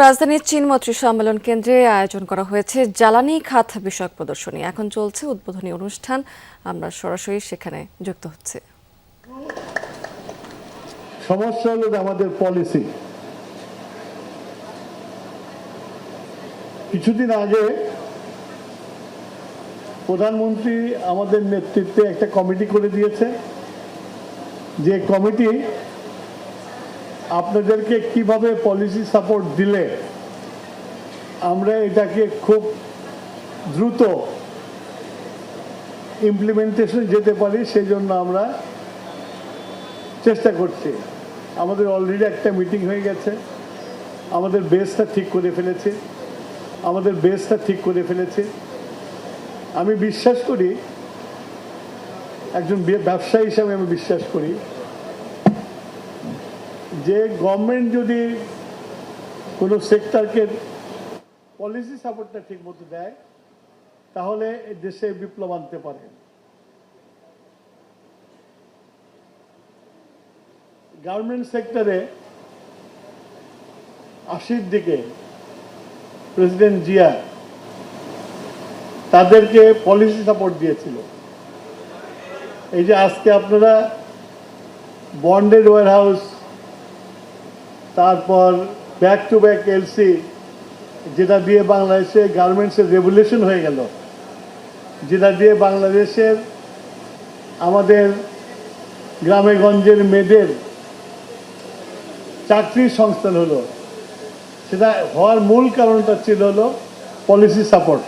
রাজধানীর চীন মৈত্রী সম্মেলন কেন্দ্রে আয়োজন করা হয়েছে জ্বালানি খাত বিষয়ক প্রদর্শনী। এখন চলছে উদ্বোধনী অনুষ্ঠান। আমরা সরাসরি সেখানে যুক্ত হচ্ছে। সমস্যা হলো আমাদের পলিসি। কিছুদিন আগে প্রধানমন্ত্রী আমাদের নেতৃত্বে একটা কমিটি করে দিয়েছে, যে কমিটি আপনাদেরকে কিভাবে পলিসি সাপোর্ট দিলে আমরা এটাকে খুব দ্রুত ইমপ্লিমেন্টেশনে যেতে পারি, সেই জন্য আমরা চেষ্টা করছি। আমাদের অলরেডি একটা মিটিং হয়ে গেছে, আমাদের বেসটা ঠিক করে ফেলেছে। আমি বিশ্বাস করি, একজন ব্যবসায়ী হিসাবে আমি বিশ্বাস করি যে গভর্নমেন্ট যদি কোনো সেক্টরকে পলিসি সাপোর্টটা ঠিক মতো দেয়, তাহলে দেশে বিপ্লব আনতে পারে। গার্মেন্ট সেক্টরে 80-র দিকে প্রেসিডেন্ট জিয়া তাদেরকে পলিসি সাপোর্ট দিয়েছিল। এই যে আজকে আপনারা বন্ডেড ওয়্যারহাউস, তারপর ব্যাক টু ব্যাক এলসি, যেটা দিয়ে বাংলাদেশে গার্মেন্টসের রেভলিউশন হয়ে গেল, যেটা দিয়ে বাংলাদেশের আমাদের গ্রামে গঞ্জের মেয়েদের চাকরির সংস্থান হলো, সেটা হওয়ার মূল কারণটা ছিল হলো পলিসি সাপোর্ট।